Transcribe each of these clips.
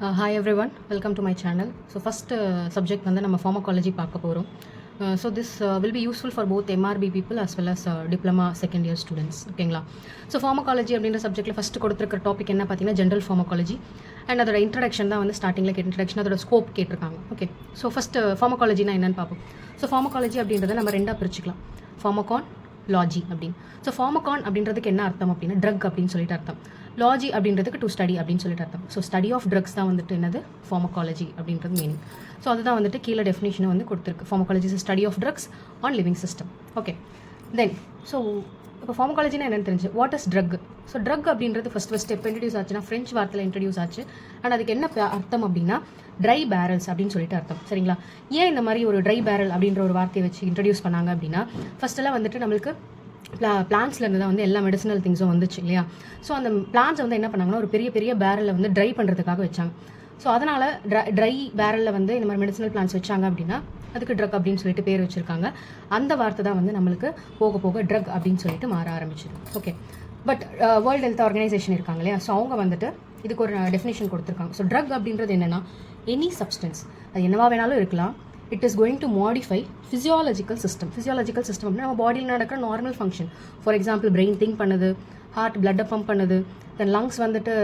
Hi everyone, welcome to my channel. So first subject வந்து நம்ம pharmacology பார்க்க போகிறோம். So this will be useful for both MRB people as well as diploma second year students. ஓகேங்களா? So pharmacology அப்படின்ற சப்ஜெக்ட்டில் first கொடுத்துருக்க topic என்ன பார்த்தீங்கன்னா ஜென்ரல் pharmacology அண்ட் அதோட இன்ட்ரடக்ஷன் தான் வந்து ஸ்டார்டிங்கில் இன்ட்ரடக்ஷன் அதோட ஸ்கோப் கேட்டிருக்காங்க. ஓகே, ஸோ ஃபஸ்ட் pharmacologyனா என்னன்னு பார்ப்போம். ஸோ pharmacology அப்படின்றத நம்ம ரெண்டாக பிரிச்சுக்கலாம், ஃபார்மகான் லாஜி அப்படின்னு. ஸோ ஃபார்மகான் அப்படின்றதுக்கு என்ன அர்த்தம் அப்படின்னா ட்ரக் அப்படின்னு சொல்லிட்டு அர்த்தம். லாஜி அப்படின்றதுக்கு டு ஸ்டடி அப்படின்னு சொல்லிட்டு அர்த்தம். ஸோ ஸ்டடி ஆஃப் ட்ரக்ஸ் தான் வந்துட்டு என்னது ஃபார்மகாலஜி அப்படின்றது மீனிங். ஸோ அதுதான் வந்துட்டு கீழே டெஃபினேஷன் வந்து கொடுத்துருக்கு. Pharmacology is study of drugs on living system. Okay, then so இப்போ ஃபார்மகாலஜினா என்னென்னு தெரிஞ்சு, what is drug? So drug அப்படின்றது ஃபஸ்ட் எப்போ இன்ட்ரடியூஸ் ஆச்சுன்னா ஃப்ரெஞ்ச் வார்த்தையில் இன்ட்ரடியூஸ் ஆச்சு. அண்ட் அதுக்கு என்ன அர்த்தம் அப்படின்னா ட்ரை பேரல்ஸ் அப்படின்னு சொல்லிட்டு அர்த்தம். சரிங்களா? ஏன் இந்த மாதிரி ஒரு ட்ரை பேரல் அப்படின்ற ஒரு வார்த்தையை வச்சு இன்ட்ரடியூஸ் பண்ணாங்க அப்படின்னா, ஃபஸ்ட்டெல்லாம் வந்துட்டு நம்மளுக்கு பிளான்ஸ்லேருந்து தான் வந்து எல்லா மெடிசனல் திங்ஸும் வந்துச்சு இல்லையா? ஸோ அந்த பிளான்ஸை வந்து என்ன பண்ணாங்கன்னா ஒரு பெரிய பெரிய பேரலில் வந்து ட்ரை பண்ணுறதுக்காக வச்சாங்க. ஸோ அதனால் ட்ரை பேரலில் வந்து இந்த மாதிரி மெடிசனல் பிளான்ஸ் வச்சாங்க அப்படின்னா அதுக்கு ட்ரக் அப்படின்னு சொல்லிட்டு பேர் வச்சுருக்காங்க. அந்த வார்த்தை தான் வந்து நம்மளுக்கு போக போக ட்ரக் அப்படின்னு சொல்லிட்டு மாற ஆரம்பிச்சிது. Okay, but world health organisation இருக்காங்க இல்லையா? ஸோ அவங்க வந்துட்டு இதுக்கு ஒரு டெஃபினேஷன் கொடுத்துருக்காங்க. ஸோ ட்ரக் அப்படின்றது என்னென்னா எனி சப்ஸ்டன்ஸ், அது என்னவா வேணாலும் இருக்கலாம், it is going to modify physiological system. Physiological system அப்படின்னா நம்ம பாடியில் நடக்கிற normal function. For example brain think பண்ணுது, ஹார்ட் பிளட்டை பம்ப் பண்ணுது, தென் லங்ஸ் வந்துட்டு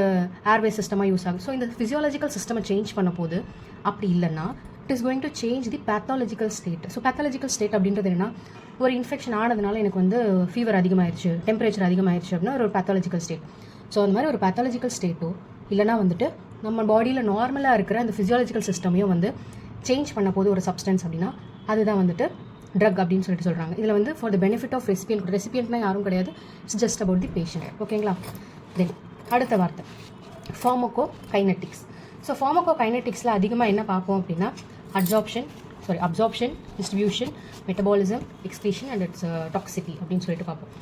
ஏர்வே சிஸ்டமாக யூஸ் ஆகும். ஸோ இந்த ஃபிசியாலஜிக்கல் சிஸ்டமை சேஞ்ச் பண்ண போது அப்படி இல்லைன்னா it is going to change the pathological state. So pathological state அப்படின்றது என்னன்னா ஒரு இன்ஃபெக்ஷன் ஆனதுனால எனக்கு வந்து ஃபீவர் அதிகமாகிடுச்சு, டெம்பரேச்சர் அதிகமாகிடுச்சு அப்படின்னா ஒரு பேத்தாலஜிக்கல் ஸ்டேட். ஸோ அந்த மாதிரி ஒரு பேத்தாலஜிக்கல் ஸ்டேட்டோ இல்லைனா வந்துட்டு நம்ம பாடியில் நார்மலாக இருக்கிற அந்த ஃபிசியாலஜிக்கல் சிஸ்டமையும் வந்து சேஞ்ச் பண்ண போது ஒரு சப்ஸ்டன்ஸ் அப்படின்னா அதுதான் வந்துட்டு ட்ரக் அப்படின்னு சொல்லிட்டு சொல்கிறாங்க. இதில் வந்து ஃபார் த பெனிஃபிட் ஆஃப் ரெசிபியன்ட்னா யாரும் கிடையாது, it's just about the patient. ஓகேங்களா? தென் அடுத்த வார்த்தை ஃபார்மகோ கைனட்டிக்ஸ். ஸோ ஃபார்மகோ கைனட்டிக்ஸில் அதிகமாக என்ன பார்ப்போம் அப்படின்னா absorption, distribution, metabolism, excretion and it's toxicity அப்படின்னு சொல்லிட்டு பார்ப்போம்.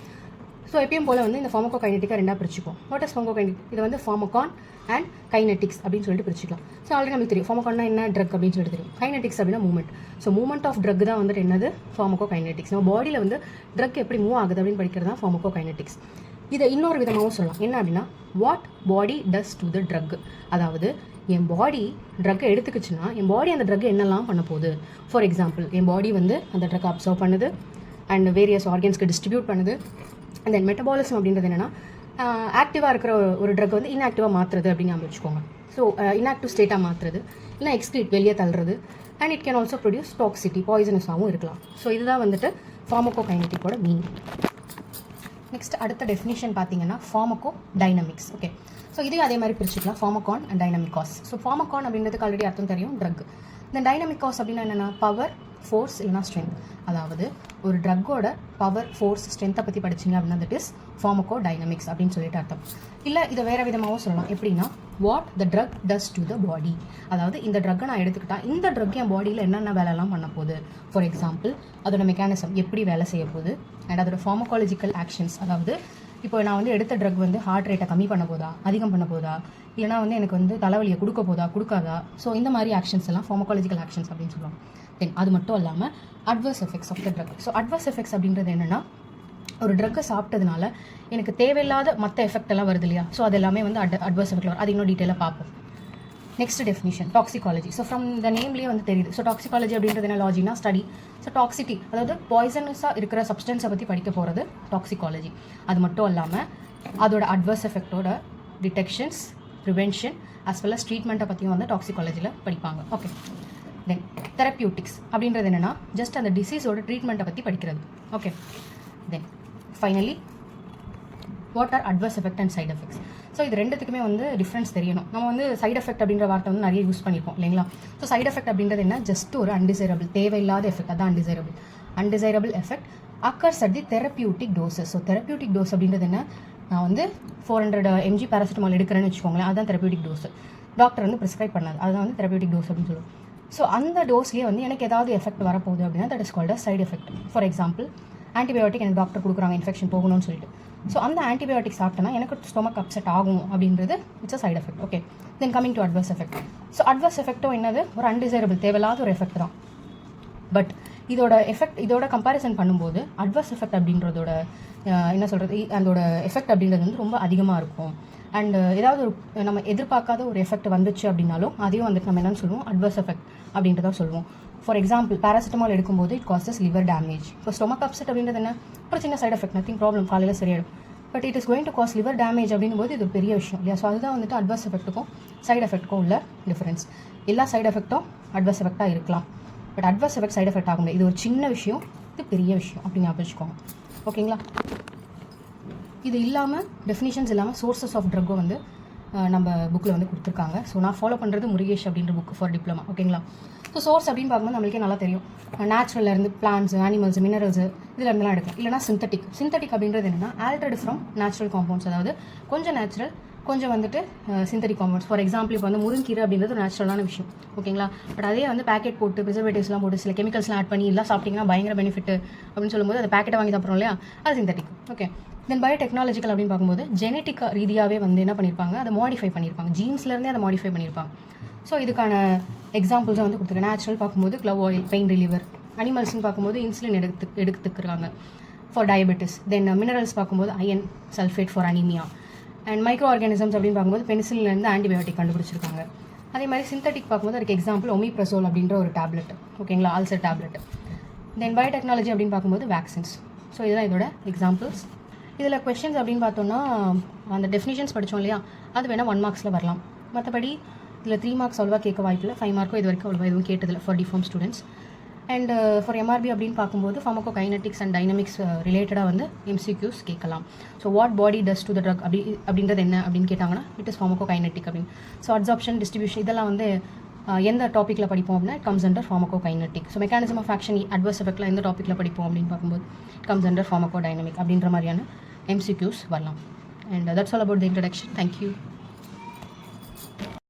ஸோ எப்பயும் போல் வந்து இந்த ஃபார்மகோ கைனட்டிக்காக ரெண்டாக பிரிச்சுப்போம். What is pharmaco kinetic? இது வந்து ஃபார்மகான் அண்ட் கைனட்டிக்ஸ் அப்படின்னு சொல்லிட்டு பிரிச்சுக்கலாம். ஸோ ஆல்ரெடி நமக்கு தெரியும் ஃபார்மகான்னா என்ன ட்ரக் அப்படின்னு சொல்லிட்டு தெரியும். கைனட்டிக்ஸ் அப்படின்னா movement. So movement of drug தான் வந்துட்டு என்னது ஃபார்மகோ கைனட்டிக்ஸ். நம்ம பாடியில் வந்து ட்ரக் எப்படி மூவ் ஆகுது அப்படின்னு படிக்கிறது தான் ஃபார்மகோ கைனட்டிக்ஸ். இதை இன்னொரு விதமாகவும் சொல்லலாம். என்ன அப்படின்னா what body does to the drug. அதாவது என் பாடி ட்ரக்கை எடுத்துக்கிச்சுன்னா என் பாடி அந்த ட்ரக் என்னெல்லாம் பண்ண போகுது. ஃபார் எக்ஸாம்பிள் என் பாடி வந்து அந்த ட்ரக்கை அப்சர்வ் பண்ணுது அண்ட் வேரியஸ் ஆர்கன்ஸ்க்கு டிஸ்ட்ரிபியூட் பண்ணுது. அண்ட் தென் மெட்டபாலிசம் அப்படின்றது என்னென்னா ஆக்டிவாக இருக்கிற ஒரு ட்ரக் வந்து இன்ஆக்டிவாக மாற்றுறது அப்படின்னு நம்ம வச்சுக்கோங்க. ஸோ இன்ஆக்டிவ் ஸ்டேட்டாக மாற்றுறது, இல்லை எக்ஸ்க்ரீட் வெளியே தள்ளுறது. And it can also produce toxicity, பாய்சனஸாகவும் இருக்கலாம். ஸோ இதுதான் வந்துட்டு ஃபார்மகோ கைனட்டிக்கோட மீனிங். நெக்ஸ்ட் அடுத்த டெஃபினிஷன் பார்த்தீங்கன்னா ஃபார்மகோ டைனமிக்ஸ். ஓகே, ஸோ இதே அதே மாதிரி பிரிச்சுக்கலாம், ஃபார்மகான் அண்ட் டைனமிக் காஸ். ஸோ ஃபார்மகான் அப்படின்றதுக்கு ஆல்ரெடி அர்த்தம் தெரியும், ட்ரக். இந்த டைனமிக் காஸ் அப்படின்னா என்னென்னா பவர், ஃபோர்ஸ் இல்லைனா ஸ்ட்ரென்த். அதாவது ஒரு ட்ரக்கோட பவர், ஃபோர்ஸ், ஸ்ட்ரென்த்தை பற்றி படிச்சிங்க அப்படின்னா தட் இஸ் ஃபார்மகோ டைனமிக்ஸ் அப்படின்னு சொல்லிட்டு அர்த்தம். இல்லை இதை வேறு விதமாகவும் சொல்லலாம். எப்படின்னா what the drug does to the body. அதாவது இந்த ட்ரக்கை நான் எடுத்துக்கிட்டா இந்த ட்ரக் என் பாடியில் என்னென்ன வேலைலாம் பண்ண போகுது. ஃபார் எக்ஸாம்பிள் அதோட மெக்கானிசம் எப்படி வேலை செய்ய போகுது அண்ட் அதோட ஃபார்மகாலஜிக்கல் ஆக்ஷன்ஸ். அதாவது இப்போ நான் வந்து எடுத்த ட்ரக் வந்து ஹார்ட் ரேட்டை கம்மி பண்ண போதா, அதிகம் பண்ண போதா, இல்லைனா வந்து எனக்கு வந்து தலைவலியை கொடுக்க போதா, கொடுக்காதா. ஸோ இந்த மாதிரி ஆக்ஷன்ஸ் எல்லாம் ஃபார்மகாலஜிக்கல் ஆக்ஷன்ஸ் அப்படின்னு சொல்லுவாங்க. தென் அது மட்டும் இல்லாமல் adverse effects of the drug. So adverse effects அப்படின்றது என்னென்னா ஒரு ட்ரக்கை சாப்பிட்டதுனால எனக்கு தேவையில்லாத மற்ற எஃபெக்ட் எல்லாம் வருது இல்லையா? ஸோ அது எல்லாமே வந்து அட்வர்ஸ் எஃபெக்ட் வரும். அது இன்னும் டீட்டெயிலாக பார்ப்போம். Next definition toxicology. So from the நேம்லேயே வந்து தெரியுது. ஸோ டாக்ஸிகாலஜி அப்படின்றது என்ன? லாஜினா ஸ்டடி. ஸோ டாக்ஸிட்டி அதாவது பாய்சனஸாக இருக்கிற சப்ஸ்டன்ஸை பற்றி படிக்க போகிறது டாக்ஸிகாலஜி. அது மட்டும் இல்லாமல் அதோட அட்வர்ஸ் எஃபெக்டோட detections, prevention as well as ட்ரீட்மெண்ட்டை பற்றியும் வந்து டாக்ஸிகாலஜியில் படிப்பாங்க. ஓகே, தென் தெரப்பியூட்டிக்ஸ் அப்படின்றது என்னென்னா ஜஸ்ட் அந்த டிசீஸோட ட்ரீட்மெண்ட்டை பற்றி படிக்கிறது. Okay, then finally what are adverse effect and side effects. So இது ரெண்டுத்துக்குமே வந்து டிஃப்ரென்ஸ் தெரியணும். நம்ம வந்து சைட் எஃபெக்ட் அப்படின்ற வார்த்தை வந்து நிறைய யூஸ் பண்ணியிருப்போம் இல்லைங்களா? ஸோ சைட் எஃபெக்ட் அப்படின்றது என்ன? ஜஸ்ட் ஒரு அன்டிசைரபிள், தேவையில்லாத எஃபெக்ட், அதான் undesirable effect occurs at the therapeutic doses. So therapeutic dose அப்படின்றது என்ன? நான் வந்து 400 mg பேராசிட்டமால் எடுக்கிறேன்னு வச்சுக்கோங்களேன், அதுதான் தெரப்பியூட்டிக் டோஸ். டாக்டர் வந்து ப்ரிஸ்கிரைப் பண்ணாது, அதுதான் வந்து தெரப்பியூட்டிக் டோஸ் அப்படின்னு சொல்லுவோம். ஸோ அந்த டோஸ்லேயே வந்து எனக்கு ஏதாவது எஃபெக்ட் வரப்போகுது அப்படின்னா that is called a side effect. For example antibiotic எனக்கு டாக்டர் கொடுக்குறாங்க இன்ஃபெக்ஷன் போகணும்னு சொல்லிட்டு. ஸோ அந்த ஆன்டிபயோட்டிக் சாப்பிட்டேன்னா எனக்கு ஸ்டொமக் அப்செட் ஆகும் அப்படின்றது it's a side effect. Okay, then coming to adverse effect. So adverse எஃபெக்ட்டும் என்னது? ஒரு அன்டிசைரபிள், தேவையில்லாத ஒரு எஃபெக்ட் தான். பட் இதோட எஃபெக்ட் இதோட கம்பேரிசன் பண்ணும்போது அட்வர்ஸ் எஃபெக்ட் அப்படின்றதோட என்ன சொல்கிறது அதோட எஃபெக்ட் அப்படின்றது வந்து ரொம்ப அதிகமாக இருக்கும். அண்ட் ஏதாவது ஒரு நம்ம எதிர்பார்க்காத ஒரு எஃபெக்ட் வந்துச்சு அப்படின்னாலும் அதையும் வந்துட்டு நம்ம என்னென்னு சொல்லுவோம், அட்வர்ஸ் எஃபெக்ட் அப்படின்றத சொல்லுவோம். ஃபார் எக்ஸாம்பிள் பேராசிட்டமால் எடுக்கும்போது இட் காசஸ் லிவர் டேமேஜ். இப்போ ஸ்டொமக் அப்செட் அப்படின்றது என்ன, ஒரு சின்ன சைட் எஃபெக்ட், நத்திங் ப்ராப்ளம், காலையில் சரியாயிடும். But it is going to cause liver damage அப்படின்னும் போது இது ஒரு பெரிய விஷயம் இல்லையா. ஸோ அதுதான் வந்துட்டு அட்வர்ஸ் எஃபெக்ட்டுக்கும் சைட் எஃபெக்ட்டுக்கும் உள்ள டிஃபரன்ஸ். எல்லா சைட் எஃபெக்ட்டும் அட்வர்ஸ் எஃபெக்டாக இருக்கலாம், but adverse effect side effect ஆகும். இது ஒரு சின்ன விஷயம், இது பெரிய விஷயம் அப்படின்னு ஞாபகம் வச்சுக்கோங்க. ஓகேங்களா. இது இல்லாமல் டெஃபினிஷன்ஸ் இல்லாமல் சோர்சஸ் ஆஃப் ட்ரக்கும் வந்து நம்ம புக்கில் வந்து கொடுத்துருக்காங்க. ஸோ நான் ஃபாலோ பண்ணுறது முருகேஷ் அப்படின்ற புக் ஃபார் டிப்ளமா. ஓகேங்களா. ஸோ சோர்ஸ் அப்படின்னு பார்க்கும்போது நம்மளுக்கே நல்லா தெரியும், நேச்சுரல்லேருந்து பிளான்ஸ், அனிமல்ஸ், மினரல்ஸ் இதில் இருந்தெல்லாம் எடுக்கலாம். இல்லைனா சிந்தட்டிக் அப்படின்றது என்னென்னா ஆல்டர்டு ஃப்ரம் நேச்சுரல் காம்பவுண்ட்ஸ், அதாவது கொஞ்சம் நேச்சுரல் கொஞ்சம் வந்துட்டு சிந்தட்டிக் காம்பவுண்ட்ஸ். ஃபார் எக்ஸாம்பிள் இப்போ வந்து முருங்கீரை அப்படின்றது நேச்சுரலான விஷயம். ஓகேங்களா. பட் அதே வந்து பேக்கெட் போட்டு ப்ரிசர்வேட்டிவ்ஸ்லாம் போட்டு சில கெமிக்கல்ஸ்லாம் ஆட் பண்ணி எல்லாம் சாப்பிட்டிங்கன்னா பயங்கர பெனிஃபிட் அப்படின்னு சொல்லும்போது அந்த பேக்கெட்டை வாங்கி சாப்பிட்றோம் இல்லையா, அது சிந்தட்டிக். ஓகே. தென் பயோடெக்னாலஜிக்கல் அப்படின்னு பார்க்கும்போது ஜெனட்டிக் ரீதியாகவே வந்து என்ன பண்ணியிருப்பாங்க, அதை மாடிஃபை பண்ணியிருப்பாங்க, ஜீன்ஸ்லேருந்தே அதை மாடிஃபை பண்ணியிருப்பாங்க. ஸோ இதுக்கான எக்ஸாம்பிள்ஸை வந்து கொடுத்துருக்கேன். நேச்சுரல் பார்க்கும்போது க்ளவ் ஆயில், பெயின் ரிலீவர். அனிமல்ஸ்னு பார்க்கும்போது இன்சுலின் எடுத்துக்கிறாங்க ஃபார் டயபெட்டிஸ். தென் மினரல்ஸ் பார்க்கும்போது iron sulphate for anaemia. And microorganisms அப்படின்னு பார்க்கும்போது பெனிசிலின்லேருந்து ஆன்டிபயோட்டிக் கண்டுபிடிச்சிருக்காங்க. அதே மாதிரி சிந்தட்டிக் பார்க்கும்போது அதுக்கு எக்ஸாம்பிள் ஒமிப்ரசோல் அப்படின்ற ஒரு டேப்லெட். ஓகேங்களா, ஆல்சர் டேப்லெட். தென் பயோடெக்னாலஜி அப்படின்னு பார்க்கும்போது வேக்சின்ஸ். ஸோ இதுதான் இதோட எக்ஸாம்பிள்ஸ். இதில் கொஸ்டின்ஸ் அப்படின்னு பார்த்தோன்னா அந்த டெஃபினிஷன்ஸ் படித்தோம் இல்லையா, அது வேணால் 1 மார்க்ஸில் வரலாம். மற்றபடி இதில் 3 மார்க்ஸ் அவ்வளோவா கேட்க வாய்ப்பில்லை. 5 மார்க்கும் இது வரைக்கும் அவ்வளோவா எதுவும் கேட்டதில்லை for deform students. And for MRP அப்படின்னு பார்க்கும்போது ஃபார்மகோ கைனட்டிக்ஸ் அண்ட் டைனமிக்ஸ் ரிலேட்டடாக வந்து எம்சிக்யூஸ் கேட்கலாம். So what body does to the drug அப்படின்றது என்ன அப்படின்னு கேட்டாங்கன்னா இட் இஸ் ஃபார்மகோ கைனட்டிக் அப்படின்னு. ஸோ அப்சார்ப்ஷன், டிஸ்ட்ரிபியூஷன் இதெல்லாம் வந்து எந்த டாப்பிக்கில் படிப்போம் அப்படின்னா it comes under pharmaco kinetic. So mechanism of action, adverse எஃபெக்ட்லாம் எந்த டாப்பிக்கில் படிப்போம் அப்படின்னு பார்க்கும்போது it comes under pharmaco dynamic அப்படின்ற மாதிரியான MCQs வரலாம். And that's all about the introduction. Thank you.